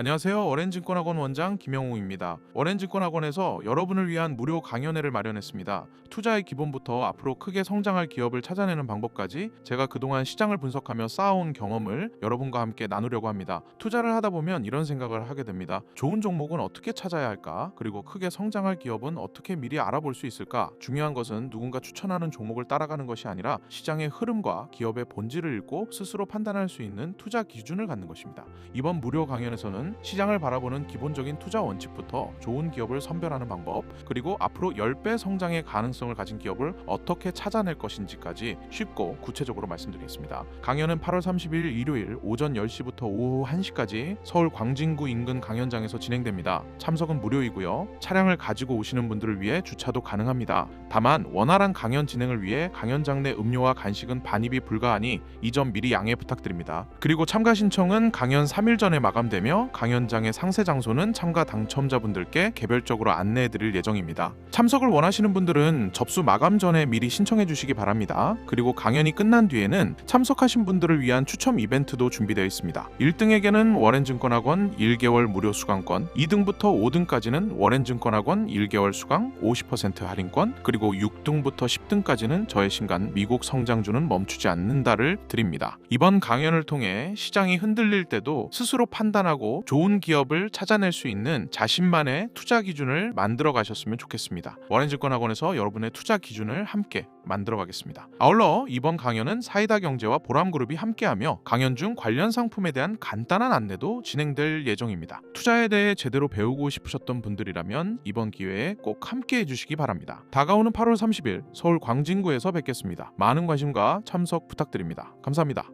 안녕하세요. 워렌증권학원 원장 김영웅입니다. 워렌증권학원에서 여러분을 위한 무료 강연회를 마련했습니다. 투자의 기본부터 앞으로 크게 성장할 기업을 찾아내는 방법까지 제가 그동안 시장을 분석하며 쌓아온 경험을 여러분과 함께 나누려고 합니다. 투자를 하다 보면 이런 생각을 하게 됩니다. 좋은 종목은 어떻게 찾아야 할까? 그리고 크게 성장할 기업은 어떻게 미리 알아볼 수 있을까? 중요한 것은 누군가 추천하는 종목을 따라가는 것이 아니라 시장의 흐름과 기업의 본질을 읽고 스스로 판단할 수 있는 투자 기준을 갖는 것입니다. 이번 무료 강연에서는 시장을 바라보는 기본적인 투자 원칙부터 좋은 기업을 선별하는 방법, 그리고 앞으로 10배 성장의 가능성을 가진 기업을 어떻게 찾아낼 것인지까지 쉽고 구체적으로 말씀드리겠습니다. 강연은 8월 30일 일요일 오전 10시부터 오후 1시까지 서울 광진구 인근 강연장에서 진행됩니다. 참석은 무료이고요. 차량을 가지고 오시는 분들을 위해 주차도 가능합니다. 다만 원활한 강연 진행을 위해 강연장 내 음료와 간식은 반입이 불가하니 이 점 미리 양해 부탁드립니다. 그리고 참가 신청은 강연 3일 전에 마감되며 강연장의 상세 장소는 참가 당첨자분들께 개별적으로 안내해드릴 예정입니다. 참석을 원하시는 분들은 접수 마감 전에 미리 신청해 주시기 바랍니다. 그리고 강연이 끝난 뒤에는 참석하신 분들을 위한 추첨 이벤트도 준비되어 있습니다. 1등에게는 워렌증권학원 1개월 무료 수강권, 2등부터 5등까지는 워렌증권학원 1개월 수강 50% 할인권, 그리고 6등부터 10등까지는 저의 신간 미국 성장주는 멈추지 않는다를 드립니다. 이번 강연을 통해 시장이 흔들릴 때도 스스로 판단하고 좋은 기업을 찾아낼 수 있는 자신만의 투자 기준을 만들어 가셨으면 좋겠습니다. 워렌증권학원에서 여러분의 투자 기준을 함께 만들어 가겠습니다. 아울러 이번 강연은 사이다 경제와 보람그룹이 함께하며 강연 중 관련 상품에 대한 간단한 안내도 진행될 예정입니다. 투자에 대해 제대로 배우고 싶으셨던 분들이라면 이번 기회에 꼭 함께 해주시기 바랍니다. 다가오는 8월 30일 서울 광진구에서 뵙겠습니다. 많은 관심과 참석 부탁드립니다. 감사합니다.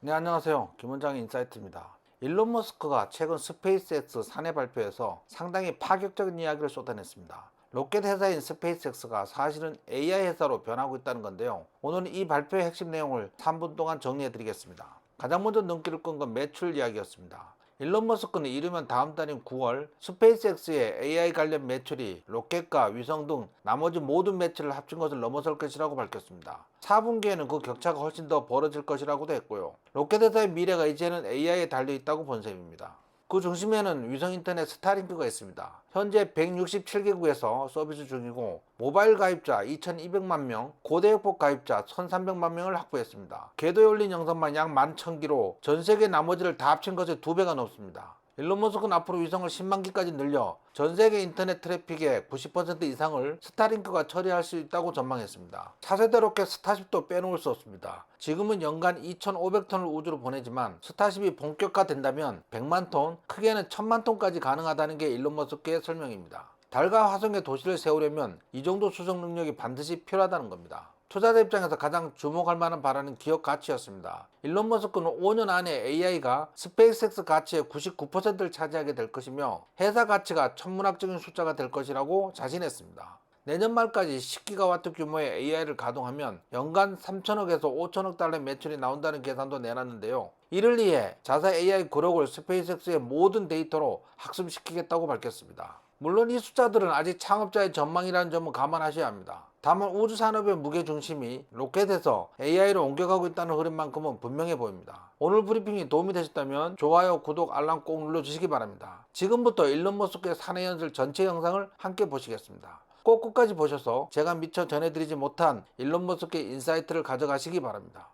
네, 안녕하세요. 김원장의 인사이트입니다. 일론 머스크가 최근 스페이스X 사내 발표에서 상당히 파격적인 이야기를 쏟아냈습니다. 로켓 회사인 스페이스X가 사실은 AI 회사로 변하고 있다는 건데요. 오늘은 이 발표의 핵심 내용을 3분 동안 정리해 드리겠습니다. 가장 먼저 눈길을 끈 건 매출 이야기였습니다. 일론 머스크는 이르면 다음 달인 9월 스페이스X의 AI 관련 매출이 로켓과 위성 등 나머지 모든 매출을 합친 것을 넘어설 것이라고 밝혔습니다. 4분기에는 그 격차가 훨씬 더 벌어질 것이라고도 했고요. 로켓 회사의 미래가 이제는 AI에 달려있다고 본 셈입니다. 그 중심에는 위성인터넷 스타링크가 있습니다. 현재 167개국에서 서비스 중이고 모바일 가입자 2200만 명, 고대역폭 가입자 1300만 명을 확보했습니다. 궤도에 올린 영상만 약 11,000기로 전세계 나머지를 다 합친 것의 2배가 넘습니다. 일론 머스크는 앞으로 위성을 10만 기까지 늘려 전세계 인터넷 트래픽의 90% 이상을 스타링크가 처리할 수 있다고 전망했습니다. 차세대 로켓 스타쉽도 빼놓을 수 없습니다. 지금은 연간 2,500톤을 우주로 보내지만 스타쉽이 본격화된다면 100만 톤, 크게는 1,000만 톤까지 가능하다는 게 일론 머스크의 설명입니다. 달과 화성에 도시를 세우려면 이 정도 수정 능력이 반드시 필요하다는 겁니다. 투자자 입장에서 가장 주목할 만한 바라는 기업 가치였습니다. 일론 머스크는 5년 안에 AI가 스페이스X 가치의 99%를 차지하게 될 것이며 회사 가치가 천문학적인 숫자가 될 것이라고 자신했습니다. 내년 말까지 10기가와트 규모의 AI를 가동하면 연간 3천억에서 5천억 달러 매출이 나온다는 계산도 내놨는데요. 이를 위해 자사 AI 그룹을 스페이스X의 모든 데이터로 학습시키겠다고 밝혔습니다. 물론 이 숫자들은 아직 창업자의 전망이라는 점은 감안하셔야 합니다. 다만 우주산업의 무게중심이 로켓에서 AI로 옮겨가고 있다는 흐름만큼은 분명해 보입니다. 오늘 브리핑이 도움이 되셨다면 좋아요, 구독, 알람 꼭 눌러주시기 바랍니다. 지금부터 일론 머스크의 사내 연설 전체 영상을 함께 보시겠습니다. 꼭 끝까지 보셔서 제가 미처 전해드리지 못한 일론 머스크의 인사이트를 가져가시기 바랍니다.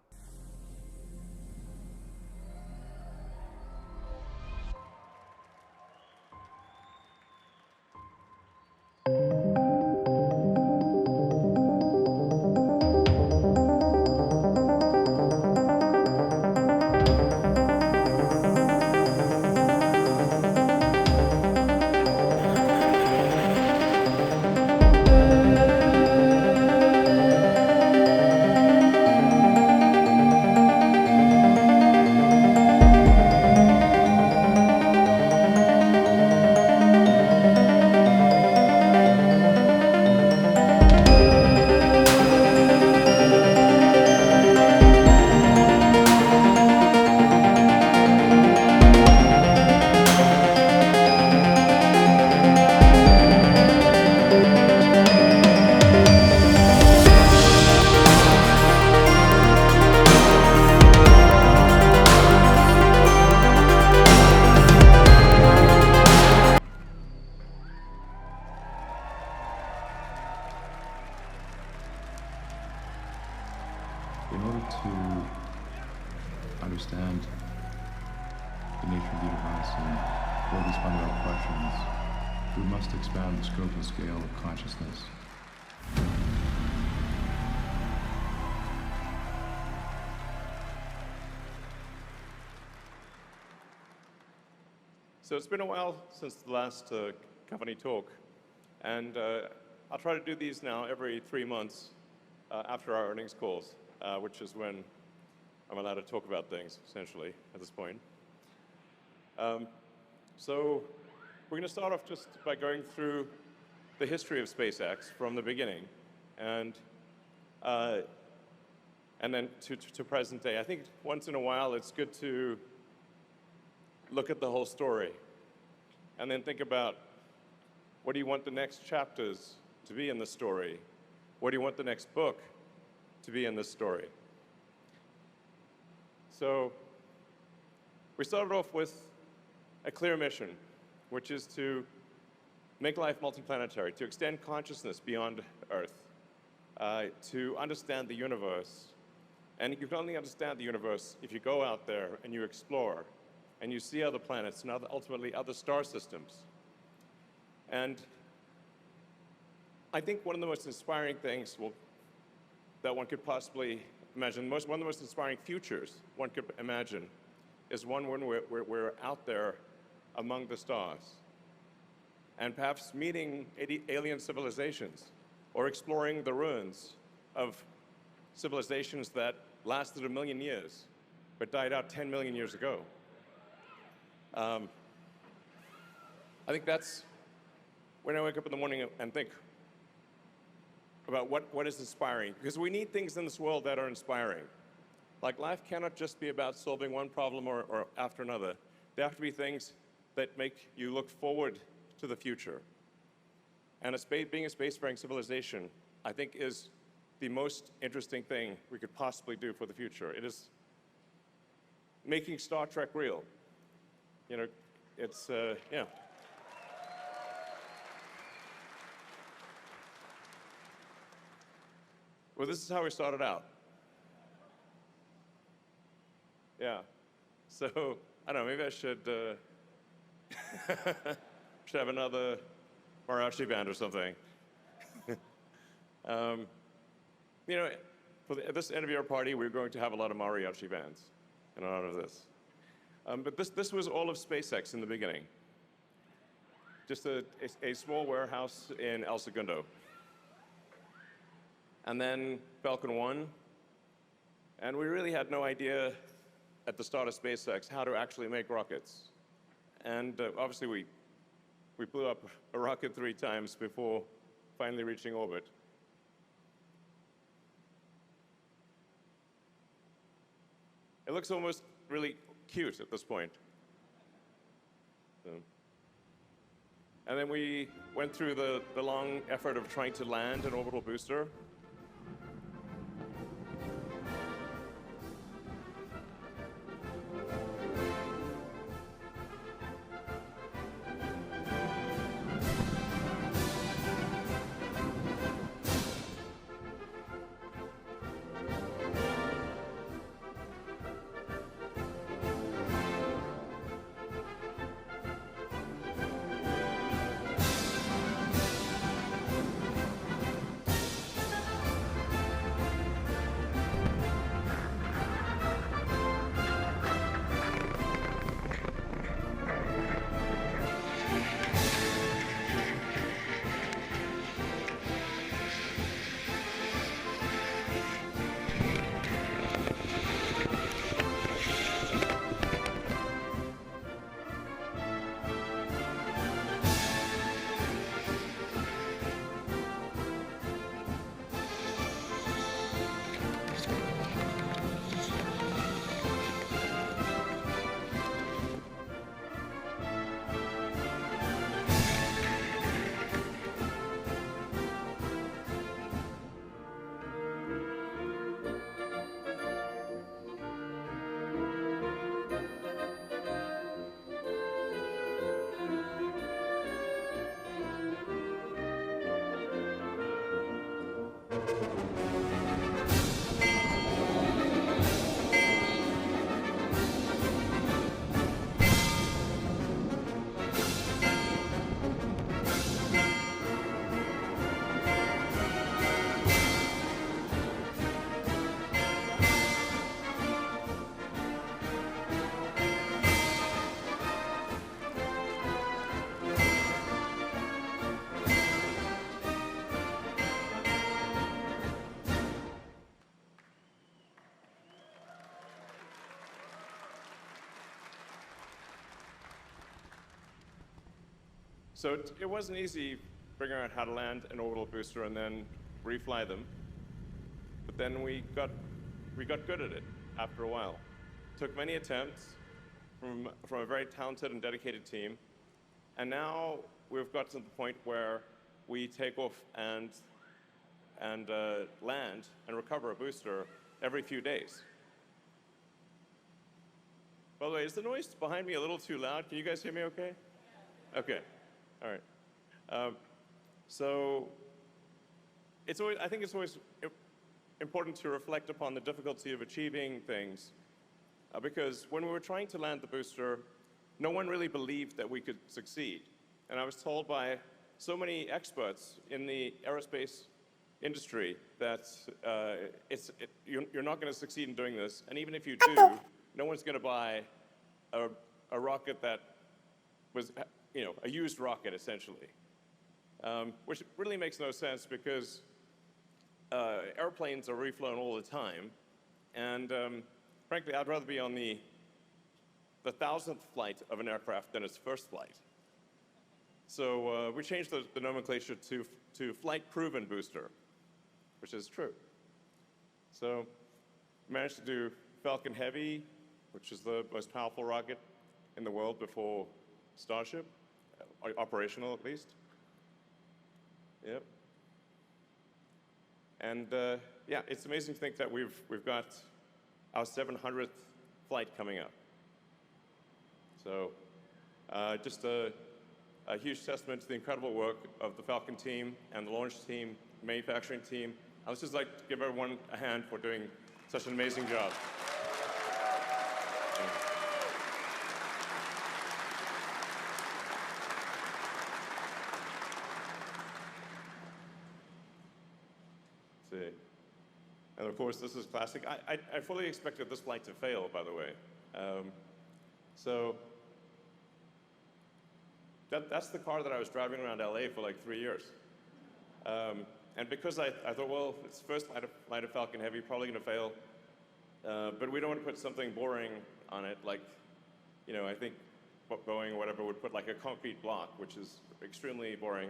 understand the nature of the universe and all these fundamental questions, we must expand the scope and scale of consciousness. So it's been a while since the last company talk, and I'll try to do these now every 3 months after our earnings calls, which is when I'm allowed to talk about things, essentially, at this point. So we're going to start off just by going through the history of SpaceX from the beginning, and then to present day. I think once in a while it's good to look at the whole story and then think about, what do you want the next chapters to be in the story? What do you want the next book to be in this story? So we started off with a clear mission, which is to make life multiplanetary, to extend consciousness beyond Earth, to understand the universe. And you can only understand the universe if you go out there and you explore and you see other planets and ultimately other star systems. And I think one of the most inspiring things that one could possibly imagine, one of the most inspiring futures one could imagine, is one when we're out there among the stars and perhaps meeting alien civilizations or exploring the ruins of civilizations that lasted 1 million years but died out 10 million years ago. I think that's when I wake up in the morning and think about what is inspiring, because we need things in this world that are inspiring. Like, life cannot just be about solving one problem or after another. There have to be things that make you look forward to the future. And being a spacefaring civilization, I think, is the most interesting thing we could possibly do for the future. It is making Star Trek real. You know, it's, yeah. Well, this is how we started out. Yeah. So, I don't know, maybe I should have another mariachi band or something. You know, for this end of year party, we're going to have a lot of mariachi bands in honor of this. But this was all of SpaceX in the beginning. Just a small warehouse in El Segundo. And then Falcon 1. And we really had no idea at the start of SpaceX how to actually make rockets. And obviously we blew up a rocket 3 times before finally reaching orbit. It looks almost really cute at this point. So. And then we went through the long effort of trying to land an orbital booster. So it wasn't easy figuring out how to land an orbital booster and then refly them. But then we got good at it after a while. Took many attempts from a very talented and dedicated team, and now we've got to the point where we take off and land and recover a booster every few days. By the way, is the noise behind me a little too loud? Can you guys hear me okay? Okay, all right. So I think it's always important to reflect upon the difficulty of achieving things, because when we were trying to land the booster, no one really believed that we could succeed. And I was told by so many experts in the aerospace industry that you're not going to succeed in doing this, and even if you do, no one's going to buy a rocket that was, a used rocket essentially, which really makes no sense because airplanes are reflown all the time, and frankly, I'd rather be on the 1,000th flight of an aircraft than its first flight. So we changed the nomenclature to flight-proven booster, which is true. So we managed to do Falcon Heavy, which is the most powerful rocket in the world before Starship, operational at least. Yep. And yeah, it's amazing to think that we've got our 700th flight coming up. So just a huge testament to the incredible work of the Falcon team and the launch team, manufacturing team. I would just like to give everyone a hand for doing such an amazing job. See. And of course, this is classic. I fully expected this flight to fail, by the way. So that's the car that I was driving around LA for like 3 years. And because I thought, well, it's the first flight of Falcon Heavy, probably going to fail. But we don't want to put something boring on it, like, I think Boeing or whatever would put like a concrete block, which is extremely boring.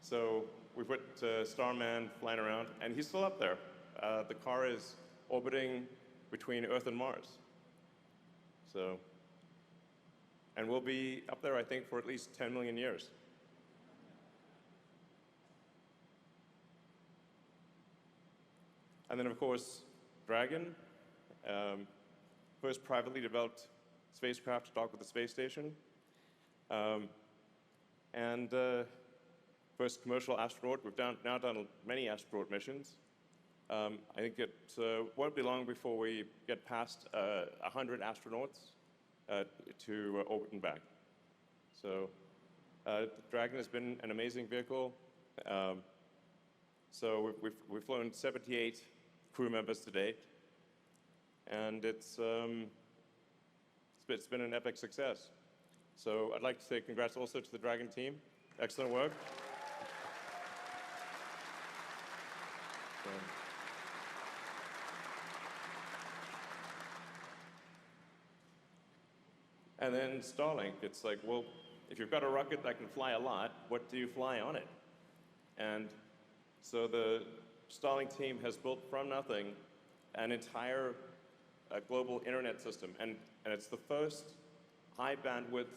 So we put Starman flying around, and he's still up there. The car is orbiting between Earth and Mars. So, and we'll be up there, I think, for at least 10 million years. And then, of course, Dragon, first privately developed spacecraft to dock with the space station, and first commercial astronaut. We've now done many astronaut missions. I think it won't be long before we get past 100 astronauts to orbit and back. So Dragon has been an amazing vehicle. So we've flown 78 crew members to date, and it's been an epic success. So I'd like to say congrats also to the Dragon team. Excellent work. And then Starlink, it's like, well, if you've got a rocket that can fly a lot, what do you fly on it? And so the Starlink team has built from nothing an entire global internet system, and it's the first high bandwidth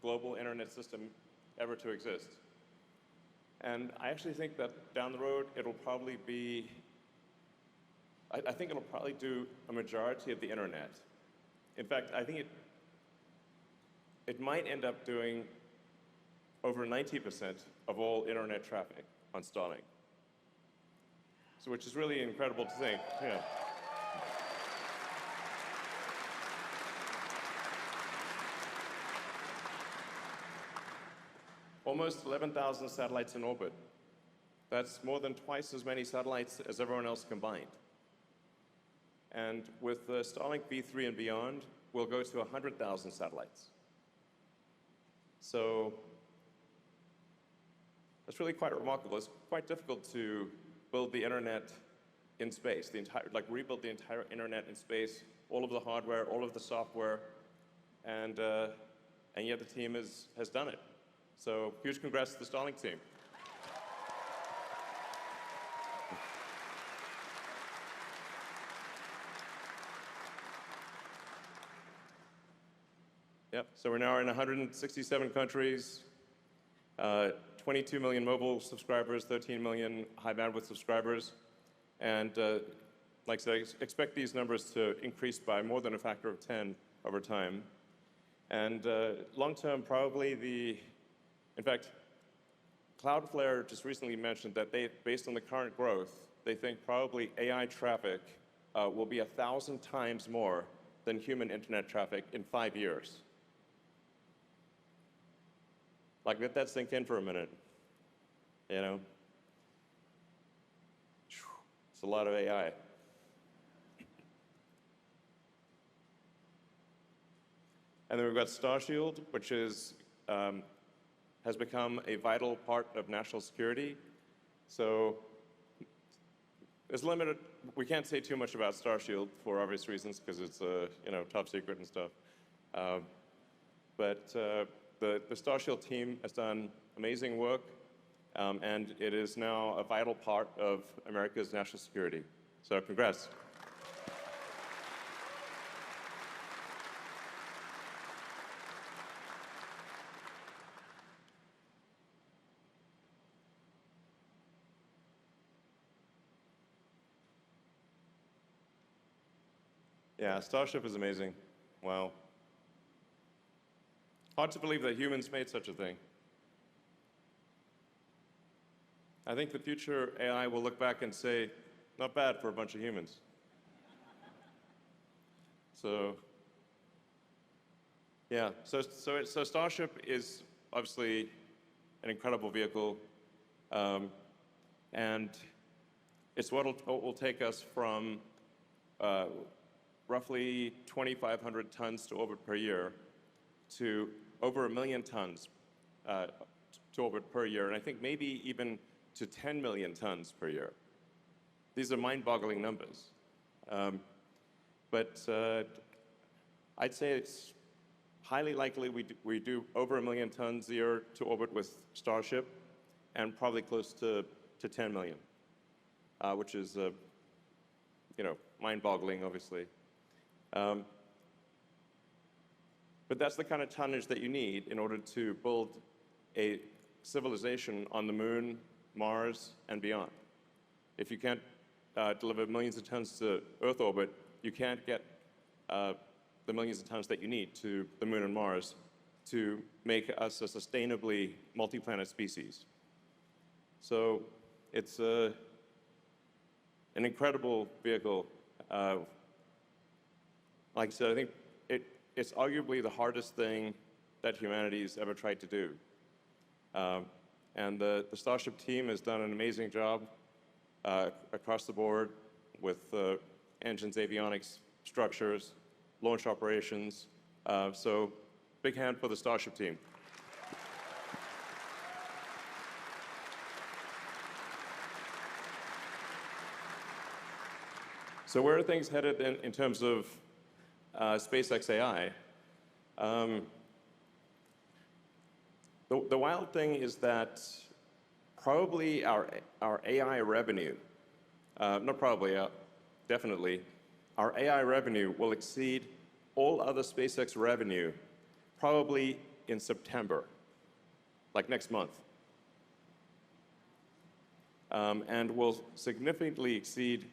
global internet system ever to exist. And I actually think that down the road it'll probably be, I think it'll probably do a majority of the internet. In fact, I think it might end up doing over 90% of all internet traffic on Starlink. So, which is really incredible to think. Yeah. Almost 11,000 satellites in orbit. That's more than twice as many satellites as everyone else combined. And with Starlink V3 and beyond, we'll go to 100,000 satellites. So that's really quite remarkable. It's quite difficult to build the internet in space, rebuild the entire internet in space, all of the hardware, all of the software, and yet the team has done it. So huge congrats to the Starlink team. Yep, so we're now in 167 countries, 22 million mobile subscribers, 13 million high bandwidth subscribers, and like I said, I expect these numbers to increase by more than a factor of 10 over time. And long term, probably in fact, Cloudflare just recently mentioned that based on the current growth, they think probably AI traffic will be 1,000 times more than human internet traffic in 5 years. Like, let that sink in for a minute, you know? It's a lot of AI. And then we've got Starshield, which has become a vital part of national security. So there's limited, we can't say too much about Starshield for obvious reasons, because it's top secret and stuff. But the Starshield team has done amazing work, and it is now a vital part of America's national security. So congrats. Yeah, Starship is amazing. Wow. Hard to believe that humans made such a thing. I think the future AI will look back and say, not bad for a bunch of humans. So, yeah, so Starship is obviously an incredible vehicle, and it's what will take us from roughly 2,500 tons to orbit per year to over 1 million tons to orbit per year, and I think maybe even to 10 million tons per year. These are mind-boggling numbers. But I'd say it's highly likely we do over 1 million tons a year to orbit with Starship, and probably close to 10 million, which is mind-boggling, obviously. But that's the kind of tonnage that you need in order to build a civilization on the moon, Mars, and beyond. If you can't deliver millions of tons to Earth orbit, you can't get the millions of tons that you need to the moon and Mars to make us a sustainably multi-planet species. So it's an incredible vehicle. Like I said, I think it's arguably the hardest thing that humanity's ever tried to do. And the Starship team has done an amazing job across the board with engines, avionics, structures, launch operations. So big hand for the Starship team. So where are things headed in terms of SpaceX AI? The wild thing is that probably our AI revenue, not probably, definitely, our AI revenue will exceed all other SpaceX revenue probably in September, like next month. And will significantly exceed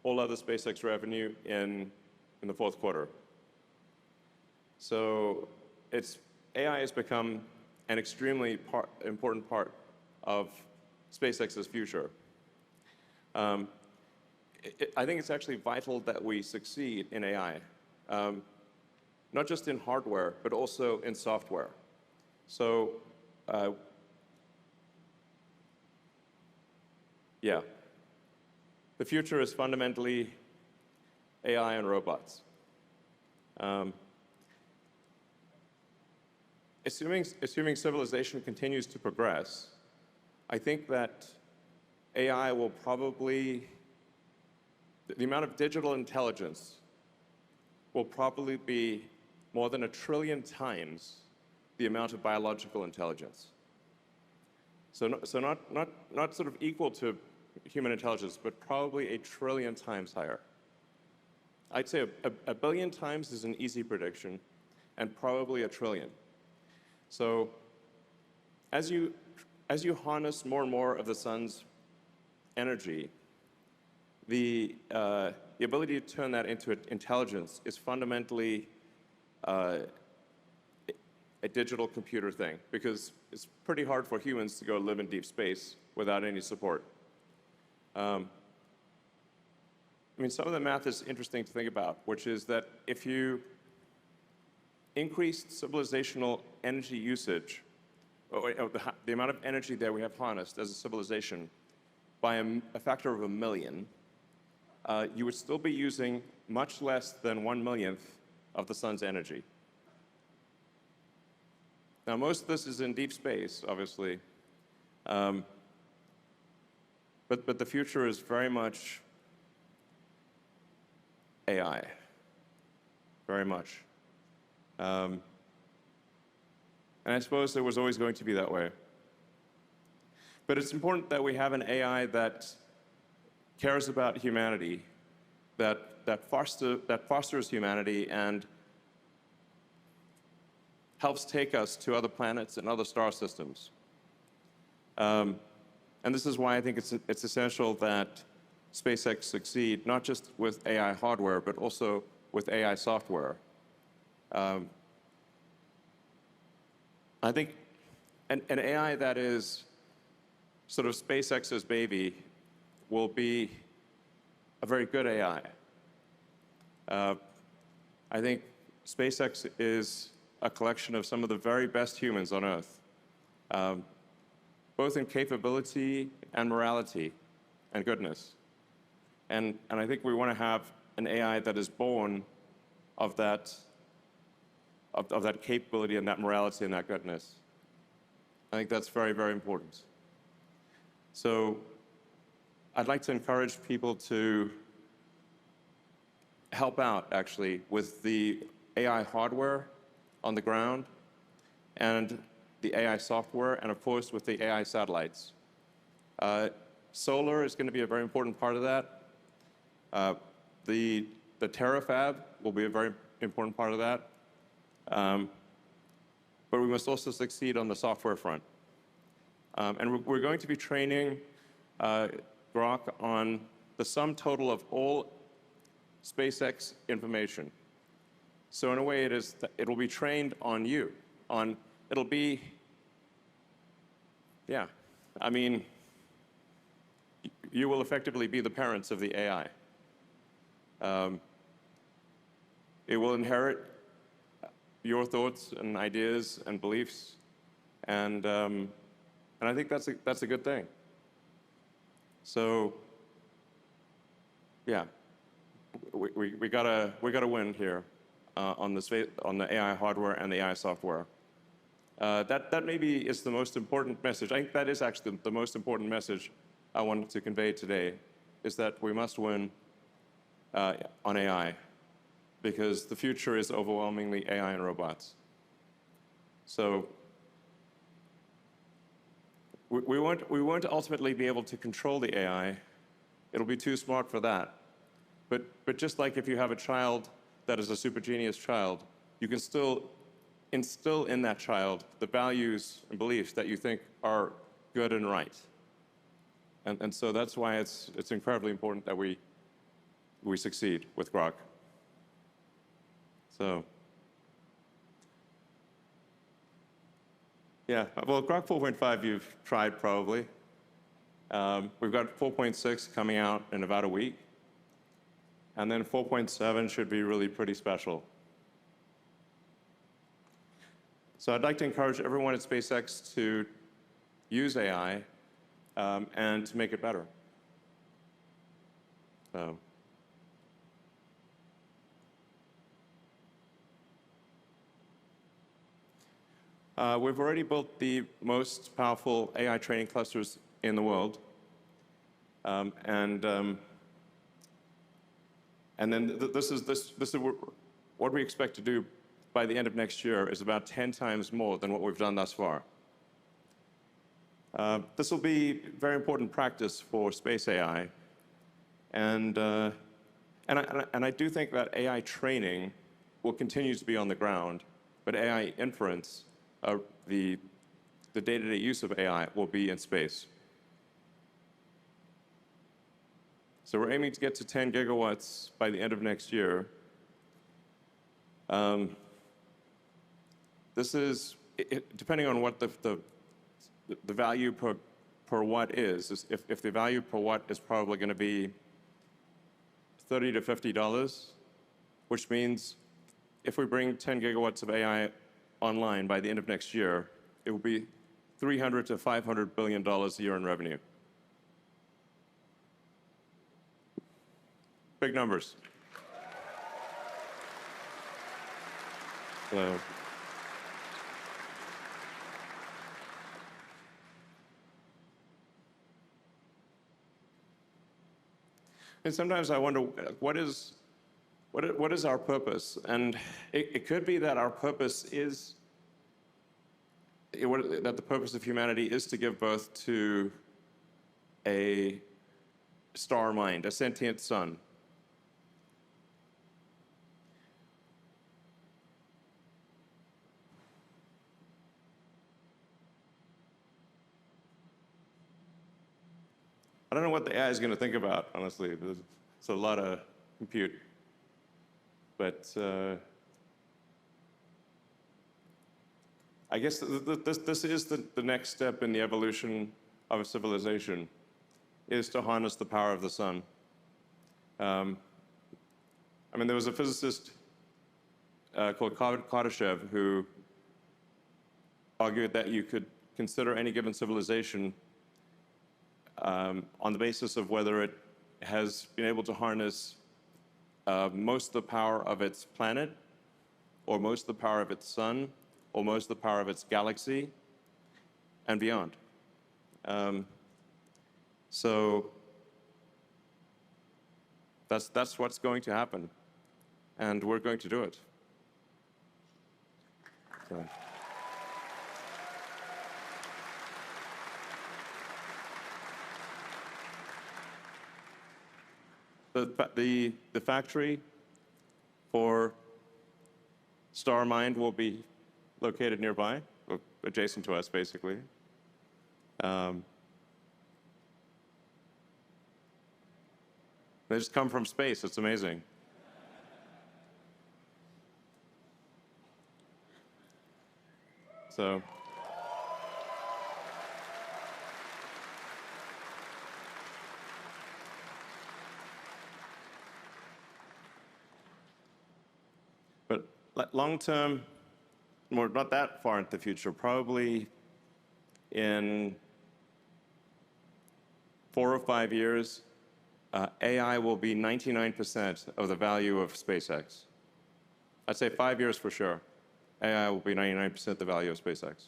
all other SpaceX revenue in the fourth quarter. So AI has become an extremely important part of SpaceX's future. I think it's actually vital that we succeed in AI, not just in hardware, but also in software. So, yeah. The future is fundamentally AI and robots. Assuming civilization continues to progress, I think that AI will probably, the amount of digital intelligence will probably be more than 1 trillion times the amount of biological intelligence. So not sort of equal to human intelligence, but probably 1 trillion times higher. I'd say a billion times is an easy prediction, and probably 1 trillion. So as you harness more and more of the sun's energy, the ability to turn that into intelligence is fundamentally a digital computer thing, because it's pretty hard for humans to go live in deep space without any support. I mean, some of the math is interesting to think about, which is that if you increased civilizational energy usage, or the amount of energy that we have harnessed as a civilization by a factor of 1 million, you would still be using much less than 1/millionth of the sun's energy. Now, most of this is in deep space, obviously, but the future is very much AI, very much. And I suppose it was always going to be that way. But it's important that we have an AI that cares about humanity, that fosters humanity and helps take us to other planets and other star systems. And this is why I think it's essential that SpaceX succeed, not just with AI hardware, but also with AI software. I think an AI that is sort of SpaceX's baby will be a very good AI. I think SpaceX is a collection of some of the very best humans on Earth, both in capability and morality and goodness. And I think we want to have an AI that is born of that capability and that morality and that goodness. I think that's very, very important. So I'd like to encourage people to help out, actually, with the AI hardware on the ground and the AI software, and of course with the AI satellites. Solar is going to be a very important part of that. The terafab will be a very important part of that. But we must also succeed on the software front. And we're going to be training Grok on the sum total of all SpaceX information. So in a way, it'll be trained on you. It'll be, yeah, I mean, you will effectively be the parents of the AI. It will inherit your thoughts and ideas and beliefs, and I think that's a good thing. So, yeah, we gotta win here on the AI hardware and the AI software. That maybe is the most important message. I think that is actually the most important message I wanted to convey today, is that we must win on AI, because the future is overwhelmingly AI and robots. So we won't ultimately be able to control the AI. It'll be too smart for that. But just like if you have a child that is a super genius child, you can still instill in that child the values and beliefs that you think are good and right. And so that's why it's incredibly important that we succeed with Grok. So, yeah, well, Grok 4.5 you've tried probably. We've got 4.6 coming out in about a week. And then 4.7 should be really pretty special. So I'd like to encourage everyone at SpaceX to use AI and to make it better. So. We've already built the most powerful AI training clusters in the world. And then this is what we expect to do by the end of next year is about 10 times more than what we've done thus far. This will be very important practice for space AI, and I do think that AI training will continue to be on the ground, but AI inference, the day-to-day use of AI, will be in space. So we're aiming to get to 10 gigawatts by the end of next year. This is, depending on what the value per watt is if the value per watt is probably going to be $30 to $50, which means if we bring 10 gigawatts of AI online by the end of next year, it will be $300 to $500 billion a year in revenue. Big numbers. So, and sometimes I wonder, what is our purpose? And it could be that our purpose is, that the purpose of humanity is to give birth to a star mind, a sentient sun. I don't know what the AI is going to think about, honestly. It's a lot of compute. But I guess this is the next step in the evolution of a civilization, is to harness the power of the sun. I mean, there was a physicist called Kardashev who argued that you could consider any given civilization on the basis of whether it has been able to harness most of the power of its planet, or most of the power of its sun, or most of the power of its galaxy, and beyond. So that's what's going to happen, and we're going to do it. So. The factory for StarMind will be located nearby, adjacent to us, basically. They just come from space. It's amazing. So. But long term, or not that far into the future, probably in 4 or 5 years, AI will be 99% of the value of SpaceX. I'd say 5 years for sure. AI will be 99% the value of SpaceX.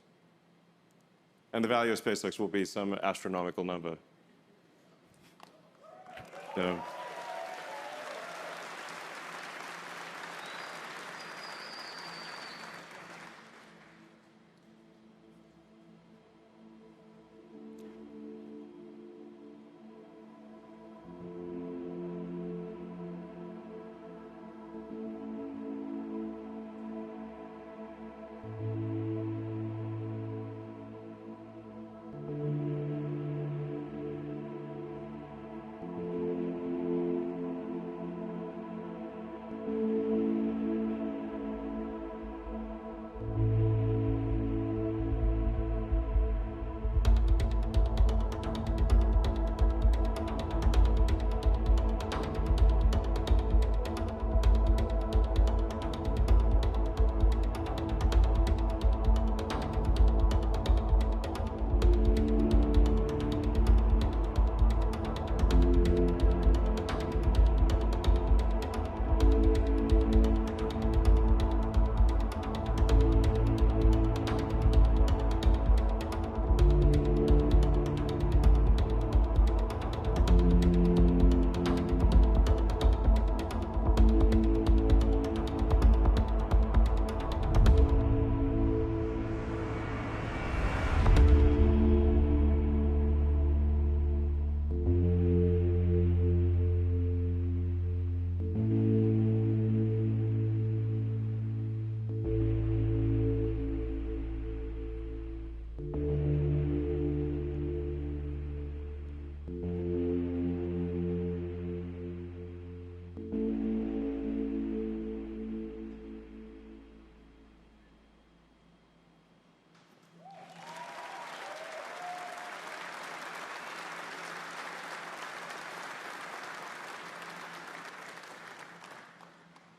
And the value of SpaceX will be some astronomical number. So.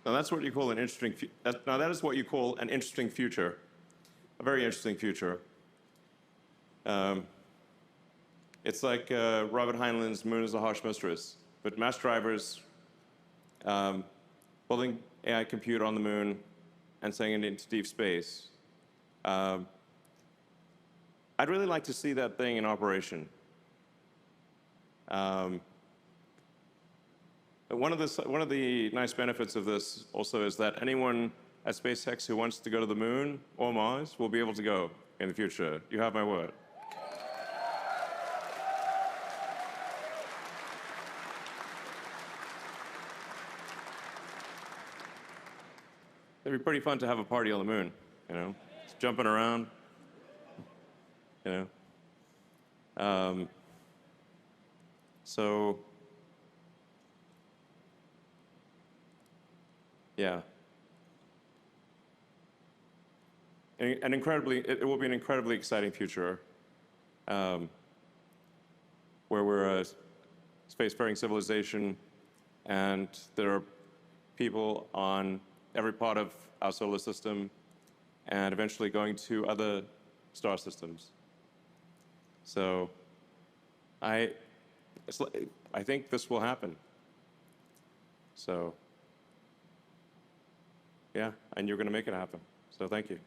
Now that's what you call an interesting. Now that is what you call an interesting future, a very interesting future. It's like Robert Heinlein's "Moon is a harsh mistress," but mass drivers building AI compute on the moon and sending it into deep space. I'd really like to see that thing in operation. One of the nice benefits of this also is that anyone at SpaceX who wants to go to the moon or Mars will be able to go in the future. You have my word. It'd be pretty fun to have a party on the moon, you know, just jumping around, you know. So, yeah. It will be an incredibly exciting future where we're a spacefaring civilization and there are people on every part of our solar system and eventually going to other star systems. So I think this will happen. So yeah, and you're going to make it happen. So thank you.